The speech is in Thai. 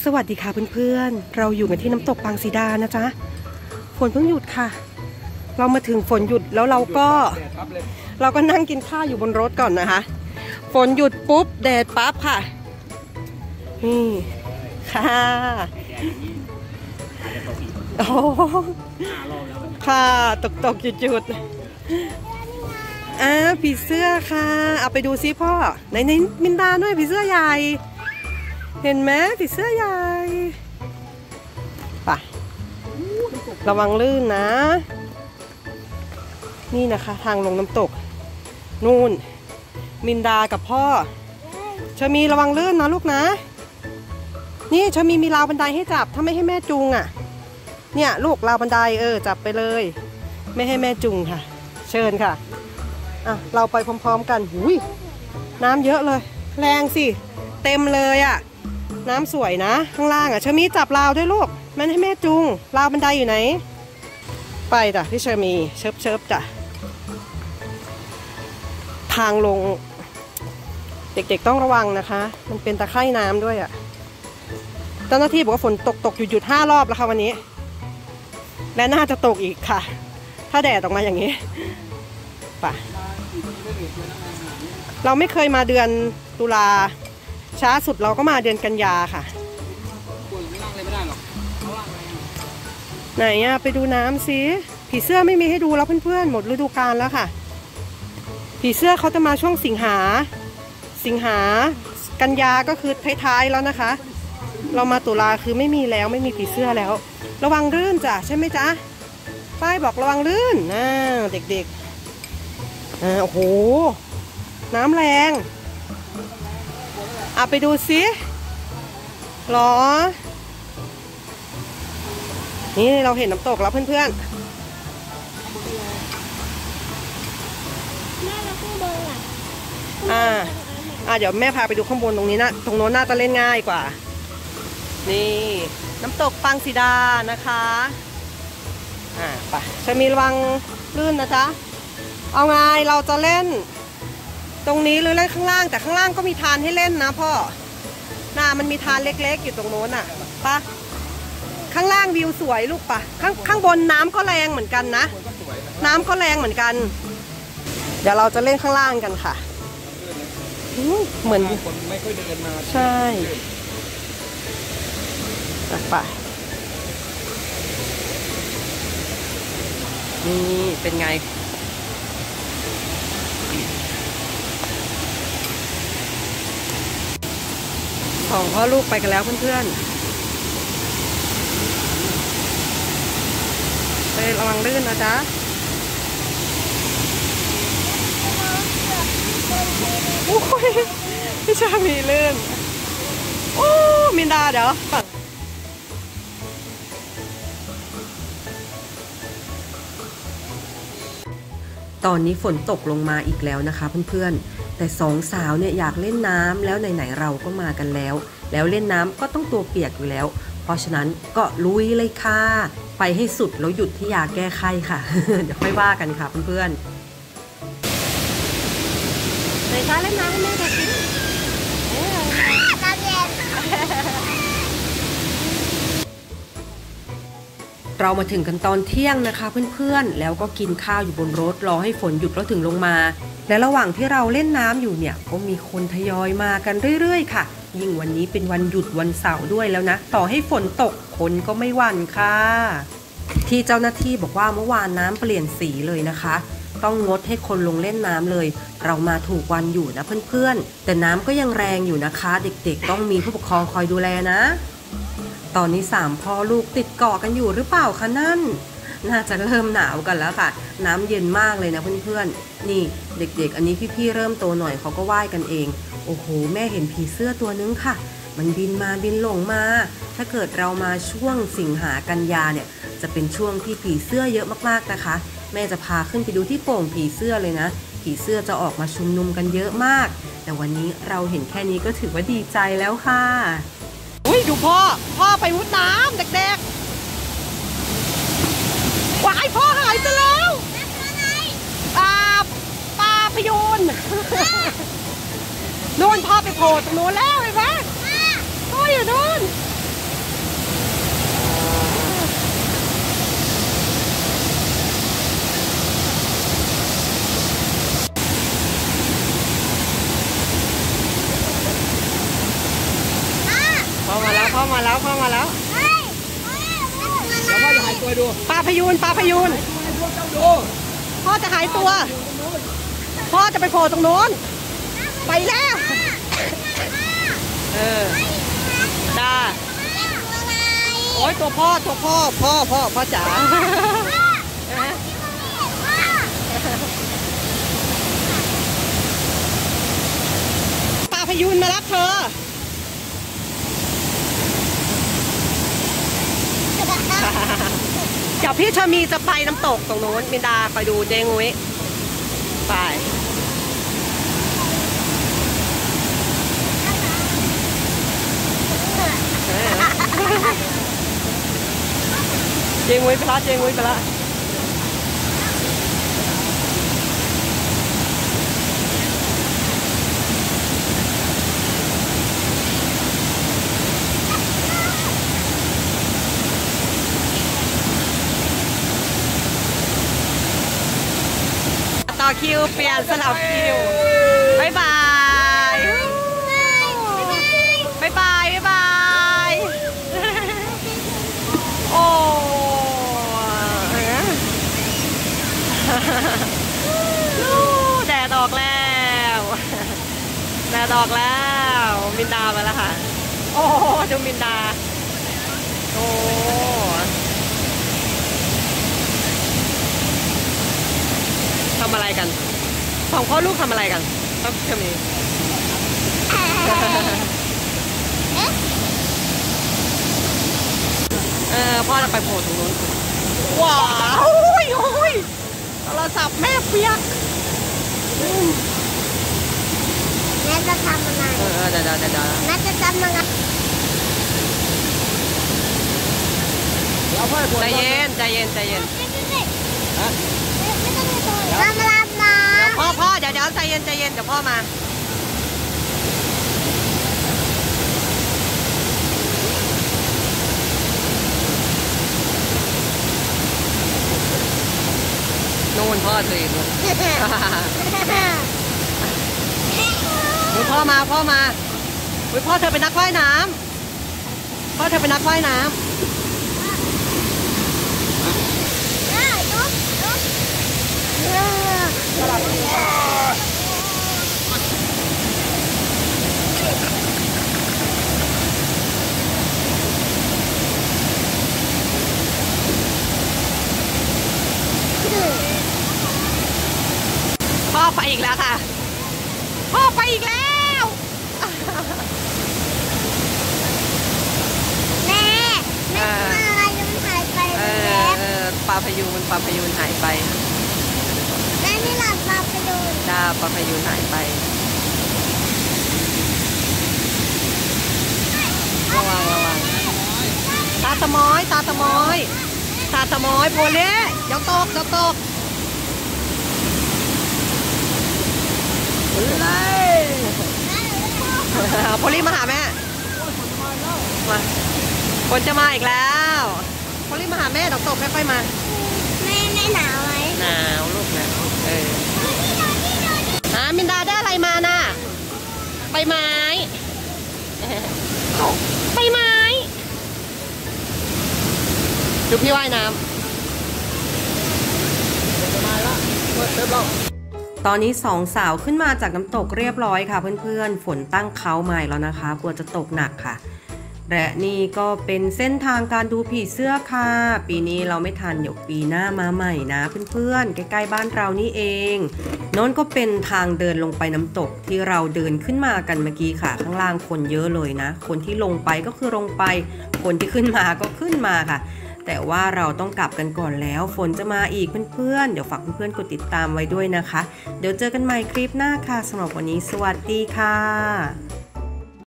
สวัสดีค่ะเพื่อนๆเราอยู่กันที่น้ำตกปางสีดานะจ๊ะฝนเพิ่งหยุดค่ะเรามาถึงฝนหยุดแล้วเราก็นั่งกินข้าวอยู่บนรถก่อนนะคะฝนหยุดปุ๊บแดดปั๊บค่ะนี่ค่ะโอ้ค่ะตกหยุดผีเสื้อค่ะเอาไปดูซิพ่อไหนมินดาด้วยผีเสื้อใหญ่เห็นไหมผีเสื้อใหญ่ไประวังลื่นนะนี่นะคะทางลงน้ำตกนู่นมินดากับพ่อชะมีระวังลื่นนะลูกนะนี่ชะมีราวบันไดให้จับถ้าไม่ให้แม่จูงอ่ะเนี่ยลูกราวบันไดจับไปเลยไม่ให้แม่จูงค่ะเชิญค่ะเราไปพร้อมๆกันหุยน้ำเยอะเลยแรงสิเต็มเลยอ่ะน้ำสวยนะข้างล่างชะมีจับราวด้วยลูกไม่ให้แม่จูงราวบันไดอยู่ไหนไปจ้ะพี่ชะมีเชิบจ้ะทางลงเด็กๆต้องระวังนะคะมันเป็นตะไคร่น้ำด้วยอ่ะเจ้าหน้าที่บอกว่าฝนตกหยุด5 รอบแล้วค่ะวันนี้และน่าจะตกอีกค่ะถ้าแดดออกมาอย่างนี้ป่ะเราไม่เคยมาเดือนตุลาช้าสุดเราก็มาเดือนกันยาค่ะไหนไปดูน้ำสิผีเสื้อไม่มีให้ดูแล้วเพื่อนๆหมดฤดูกาลแล้วค่ะผีเสื้อเขาจะมาช่วงสิงหากันยาก็คือท้ายๆแล้วนะคะเรามาตุลาคือไม่มีแล้วไม่มีผีเสื้อแล้วระวังลื่นจ้ะใช่ไหมจ๊ะป้ายบอกระวังลื่นนะเด็กๆโอ้โหน้ำแรงไปดูสิหรอนี่เราเห็นน้ำตกแล้วเพื่อนๆแม่เราข้างบนเดี๋ยวแม่พาไปดูข้างบนตรงนี้นะตรงโน้นน่าจะเล่นง่ายกว่านี่น้ำตกปางสีดานะคะไปจะมีระวังลื่นนะจ๊ะเอาไงเราจะเล่นตรงนี้หรือเล่นข้างล่างแต่ข้างล่างก็มีทานให้เล่นนะพ่อมันมีทานเล็กๆอยู่ตรงโน้นปะข้างล่างวิวสวยลูกปะข้างบนน้ำก็แรงเหมือนกันนะน้ำก็แรงเหมือนกันเดี๋ยวเราจะเล่นข้างล่างกันค่ะเหมือนคนไม่ค่อยเดินมาใช่ไปนี่เป็นไงสองพ่อลูกไปกันแล้วเพื่อนๆไประวังลื่นนะจ๊ะโอ้ยพี่ชามีลื่นโอ้มินดาเดี๋ยวตอนนี้ฝนตกลงมาอีกแล้วนะคะเพื่อนๆแต่สองสาวเนี่ยอยากเล่นน้ำแล้วไหนๆเราก็มากันแล้วเล่นน้ำก็ต้องตัวเปียกอยู่แล้วเพราะฉะนั้นก็ลุยเลยค่ะไปให้สุดแล้วหยุดที่ยาแก้ไข้ค่ะ เดี๋ยวค่อยว่ากันค่ะเพื่อนๆไหนคะเล่นน้ำกันไหมคะน้ำเย็นเรามาถึงกันตอนเที่ยงนะคะเพื่อนๆแล้วก็กินข้าวอยู่บนรถรอให้ฝนหยุดแล้วถึงลงมาและระหว่างที่เราเล่นน้ำอยู่เนี่ยก็มีคนทยอยมากันเรื่อยๆค่ะยิ่งวันนี้เป็นวันหยุดวันเสาร์ด้วยแล้วนะต่อให้ฝนตกคนก็ไม่หวั่นค่ะที่เจ้าหน้าที่บอกว่าเมื่อวานน้ำเปลี่ยนสีเลยนะคะต้องงดให้คนลงเล่นน้ำเลยเรามาถูกวันอยู่นะเพื่อนๆแต่น้ำก็ยังแรงอยู่นะคะเด็กๆต้องมีผู้ปกครองคอยดูแลนะตอนนี้3 พ่อลูกติดเกาะกันอยู่หรือเปล่าคะนั่นน่าจะเริ่มหนาวกันแล้วค่ะน้ำเย็นมากเลยนะเพื่อนๆนี่เด็กๆอันนี้พี่ๆเริ่มโตหน่อยเขาก็ว่ายกันเองโอ้โหแม่เห็นผีเสื้อตัวนึงค่ะมันบินมาบินหลงมาถ้าเกิดเรามาช่วงสิงหากันยาเนี่ยจะเป็นช่วงที่ผีเสื้อเยอะมากๆนะคะแม่จะพาขึ้นไปดูที่โป่งผีเสื้อเลยนะผีเสื้อจะออกมาชุมนุมกันเยอะมากแต่วันนี้เราเห็นแค่นี้ก็ถือว่าดีใจแล้วค่ะอุ้ยดูพ่อไปมุดน้ำเด็กๆว้ายพ่อหายไปแล้วปลาพยูนนู่นพ่อไปโผล่ตรงนู้นแล้วเห็นไหมพ่ออยู่นู่น พ่อมาแล้วพ่อมาแล้วเดี๋ยวพ่อจะหายตัวดูปลาพยูนพ่อจะหายตัวพ่อจะไปโผล่ตรงโน้นไปแล้วจ้าโอ้ยตัวพ่อจ๋าปลาพยูนมารับเธอเดี๋ยวพี่ชมีจะไปน้ำตกตรงโน้นมินดาไปดูเจงุ้ยไปเจงุ้ยไปละต่อคิวเปลี่ยนสลับคิวบ๊ายบายโอ้แดดออกแล้วมินดามาแล้วค่ะโอ้ดูมินดาโอ้ทำอะไรกันสองพ่อลูกทำอะไรกันครับเชมีพ่อจะไปโผล่ตรงนู้นว้าวโอ้ยโทรศัพท์แม่เปียกแม่จะทำอะไรเดี๋ยวแม่จะทำอะไรใจเย็นไม่ต้องมารับน้ำพ่อเดี๋ยวใจเย็นเดี๋ยวพ่อมานู่นพ่อตัวเองพ่อมาพ่อเธอเป็นนักว่ายน้ำพ่อไปอีกแล้วค่ะพ่อไปอีกแล้วแม่อะไรมันหายไปปลาพยูนหายไปแม่นี่หลับปลาพยูนจ้าปลาพยูนหายไประวังตาตะม้อยโพเล่เดี๋ยวตกโพลี่มาหาแม่มาคนจะมาอีกแล้วโพลี่มาหาแม่เดี๋ยวตกค่อยๆมาแม่หนาวไหมหนาวลูกนะมินดาได้อะไรมาน่ะใบไม้จุดพี่ว่ายน้ำตอนนี้สองสาวขึ้นมาจากน้ำตกเรียบร้อยค่ะเพื่อนๆฝนตั้งเขาใหม่แล้วนะคะกลัวจะตกหนักค่ะและนี่ก็เป็นเส้นทางการดูผีเสื้อค่ะปีนี้เราไม่ทันเดี๋ยวปีหน้ามาใหม่นะเพื่อนๆใกล้ๆบ้านเรานี่เองโน้นก็เป็นทางเดินลงไปน้ำตกที่เราเดินขึ้นมากันเมื่อกี้ค่ะข้างล่างคนเยอะเลยนะคนที่ลงไปก็คือลงไปคนที่ขึ้นมาก็ขึ้นมาค่ะแต่ว่าเราต้องกลับกันก่อนแล้วฝนจะมาอีกเพื่อนๆเดี๋ยวฝากเพื่อนๆกดติดตามไว้ด้วยนะคะเดี๋ยวเจอกันใหม่คลิปหน้าค่ะสำหรับวันนี้สวัสดีค่ะ